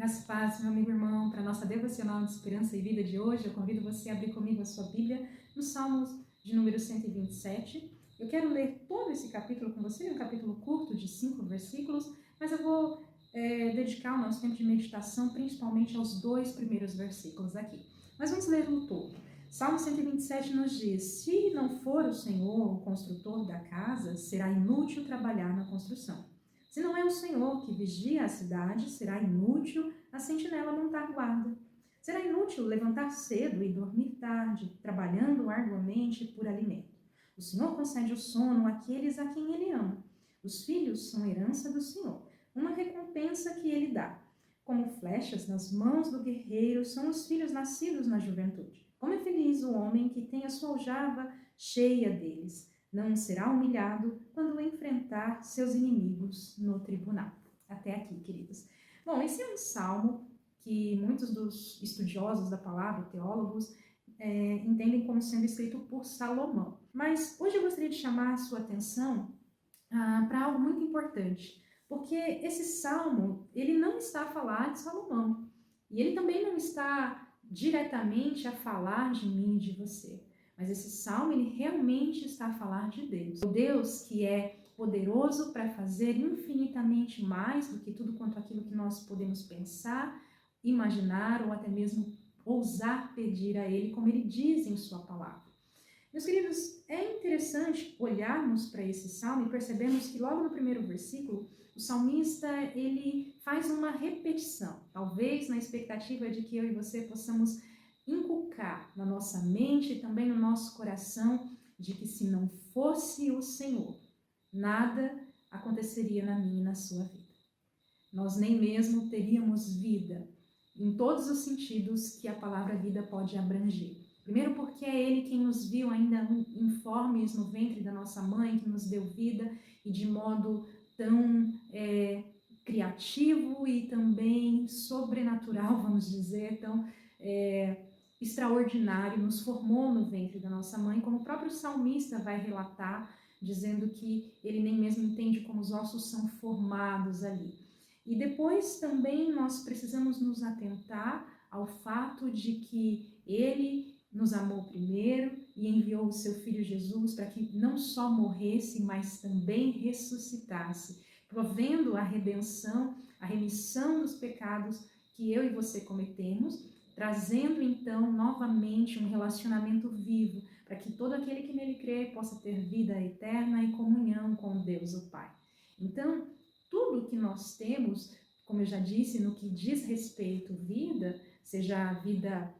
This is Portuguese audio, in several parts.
Graças e paz, meu amigo e irmão, para a nossa devocional de esperança e vida de hoje, eu convido você a abrir comigo a sua Bíblia no Salmos de número 127. Eu quero ler todo esse capítulo com você, um capítulo curto de 5 versículos, mas eu vou dedicar o nosso tempo de meditação principalmente aos 2 primeiros versículos aqui. Mas vamos ler o todo. Salmo 127 nos diz: se não for o Senhor o construtor da casa, será inútil trabalhar na construção. Se não é o Senhor que vigia a cidade, será inútil a sentinela montar guarda. Será inútil levantar cedo e dormir tarde, trabalhando arduamente por alimento. O Senhor concede o sono àqueles a quem Ele ama. Os filhos são herança do Senhor, uma recompensa que Ele dá. Como flechas nas mãos do guerreiro são os filhos nascidos na juventude. Como é feliz o homem que tem a sua aljava cheia deles. Não será humilhado quando enfrentar seus inimigos no tribunal. Até aqui, queridos. Bom, esse é um salmo que muitos dos estudiosos da palavra, teólogos, entendem como sendo escrito por Salomão. Mas hoje eu gostaria de chamar a sua atenção para algo muito importante, porque esse salmo, ele não está a falar de Salomão, e ele também não está diretamente a falar de mim e de você. Mas esse salmo, ele realmente está a falar de Deus. O Deus que é poderoso para fazer infinitamente mais do que tudo quanto aquilo que nós podemos pensar, imaginar ou até mesmo ousar pedir a Ele, como Ele diz em sua palavra. Meus queridos, é interessante olharmos para esse salmo e percebermos que logo no primeiro versículo, o salmista ele faz uma repetição, talvez na expectativa de que eu e você possamos inculcar na nossa mente e também no nosso coração de que se não fosse o Senhor, nada aconteceria na minha e na sua vida. Nós nem mesmo teríamos vida em todos os sentidos que a palavra vida pode abranger. Primeiro porque é Ele quem nos viu ainda informes no ventre da nossa mãe, que nos deu vida e de modo tão criativo e também sobrenatural, vamos dizer, tão extraordinário, nos formou no ventre da nossa mãe, como o próprio salmista vai relatar, dizendo que ele nem mesmo entende como os ossos são formados ali. E depois também nós precisamos nos atentar ao fato de que Ele nos amou primeiro e enviou o seu Filho Jesus para que não só morresse, mas também ressuscitasse, provendo a redenção, a remissão dos pecados que eu e você cometemos, trazendo então novamente um relacionamento vivo, para que todo aquele que nele crê possa ter vida eterna e comunhão com Deus o Pai. Então, tudo que nós temos, como eu já disse, no que diz respeito à vida, seja a vida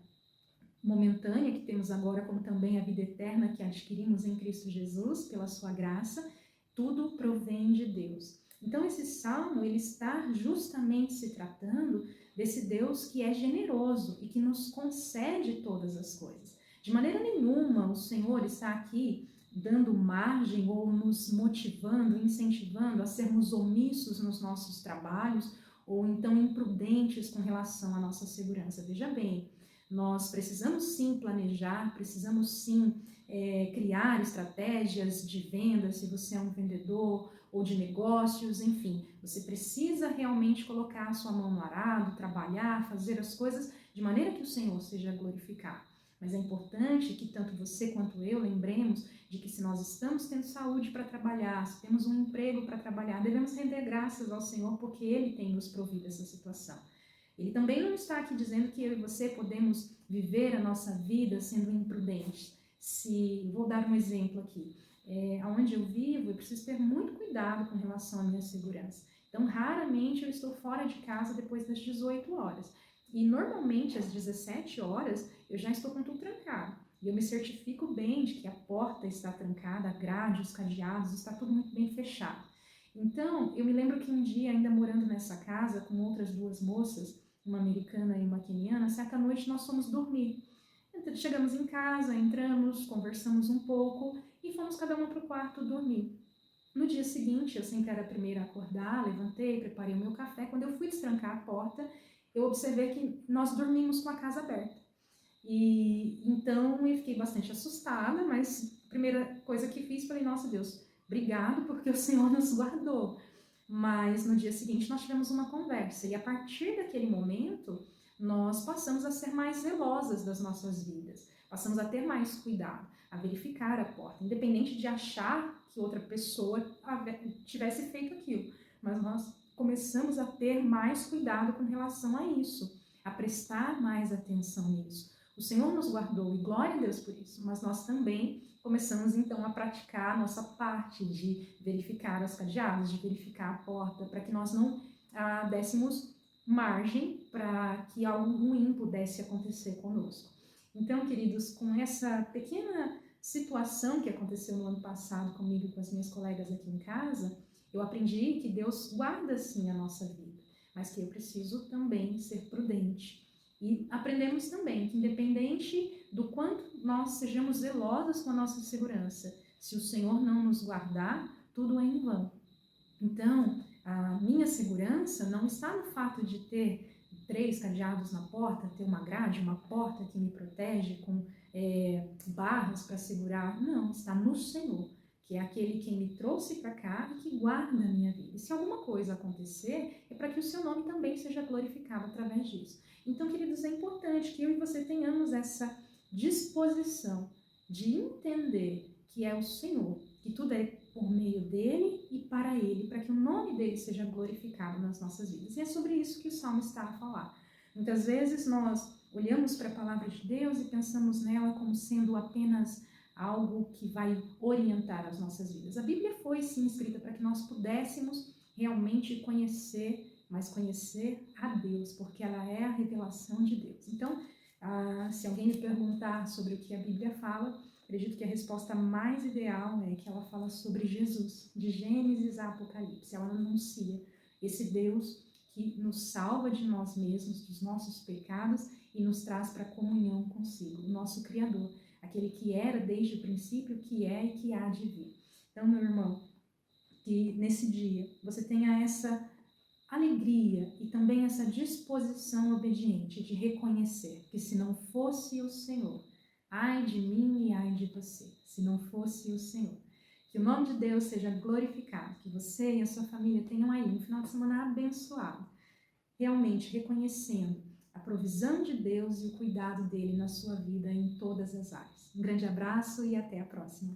momentânea que temos agora, como também a vida eterna que adquirimos em Cristo Jesus, pela sua graça, tudo provém de Deus. Então esse salmo, ele está justamente se tratando desse Deus que é generoso e que nos concede todas as coisas. De maneira nenhuma o Senhor está aqui dando margem ou nos motivando, incentivando a sermos omissos nos nossos trabalhos ou então imprudentes com relação à nossa segurança. Veja bem, nós precisamos sim planejar, precisamos sim criar estratégias de venda, se você é um vendedor ou de negócios, enfim. Você precisa realmente colocar a sua mão no arado, trabalhar, fazer as coisas de maneira que o Senhor seja glorificado. Mas é importante que tanto você quanto eu lembremos de que se nós estamos tendo saúde para trabalhar, se temos um emprego para trabalhar, devemos render graças ao Senhor porque Ele tem nos provido essa situação. Ele também não está aqui dizendo que eu e você podemos viver a nossa vida sendo imprudentes. Vou dar um exemplo aqui. Onde eu vivo, eu preciso ter muito cuidado com relação à minha segurança. Então, raramente eu estou fora de casa depois das 18 horas. E normalmente às 17 horas eu já estou com tudo trancado. E eu me certifico bem de que a porta está trancada, a grade, os cadeados, está tudo muito bem fechado. Então, eu me lembro que um dia, ainda morando nessa casa com outras 2 moças, uma americana e uma queniana, certa noite nós fomos dormir. Então, chegamos em casa, entramos, conversamos um pouco e fomos cada uma para o quarto dormir. No dia seguinte, eu sempre era a primeira a acordar, levantei, preparei o meu café. Quando eu fui destrancar a porta, eu observei que nós dormimos com a casa aberta. E então eu fiquei bastante assustada, mas a primeira coisa que fiz, falei, nossa Deus, obrigado porque o Senhor nos guardou. mas no dia seguinte nós tivemos uma conversa, e a partir daquele momento, nós passamos a ser mais zelosas das nossas vidas, passamos a ter mais cuidado, a verificar a porta, independente de achar que outra pessoa tivesse feito aquilo, mas nós começamos a ter mais cuidado com relação a isso, a prestar mais atenção nisso. O Senhor nos guardou, e glória a Deus por isso, mas nós também começamos então a praticar a nossa parte de verificar as cadeadas, de verificar a porta, para que nós não dessemos margem para que algo ruim pudesse acontecer conosco. Então, queridos, com essa pequena situação que aconteceu no ano passado comigo e com as minhas colegas aqui em casa, eu aprendi que Deus guarda sim a nossa vida, mas que eu preciso também ser prudente. E aprendemos também que, independente do quanto nós sejamos zelosos com a nossa segurança, se o Senhor não nos guardar, tudo é em vão. Então, a minha segurança não está no fato de ter 3 cadeados na porta, ter uma grade, uma porta que me protege com barras para segurar. Não, está no Senhor, que é aquele que me trouxe para cá e que guarda a minha vida. E se alguma coisa acontecer, é para que o seu nome também seja glorificado através disso. Então, queridos, é importante que eu e você tenhamos essa disposição de entender que é o Senhor, que tudo é por meio dele e para ele, para que o nome dele seja glorificado nas nossas vidas. E é sobre isso que o Salmo está a falar. Muitas vezes nós olhamos para a palavra de Deus e pensamos nela como sendo apenas algo que vai orientar as nossas vidas. A Bíblia foi sim escrita para que nós pudéssemos realmente conhecer, mas conhecer a Deus, porque ela é a revelação de Deus. Então, se alguém me perguntar sobre o que a Bíblia fala, acredito que a resposta mais ideal é que ela fala sobre Jesus, de Gênesis a Apocalipse. Ela anuncia esse Deus que nos salva de nós mesmos, dos nossos pecados e nos traz para a comunhão consigo, o nosso Criador, aquele que era desde o princípio, que é e que há de vir. Então, meu irmão, que nesse dia você tenha essa alegria e também essa disposição obediente de reconhecer que se não fosse o Senhor, ai de mim e ai de você, se não fosse o Senhor. Que o nome de Deus seja glorificado, que você e a sua família tenham aí um final de semana abençoado, realmente reconhecendo a provisão de Deus e o cuidado dele na sua vida em todas as áreas. Um grande abraço e até a próxima.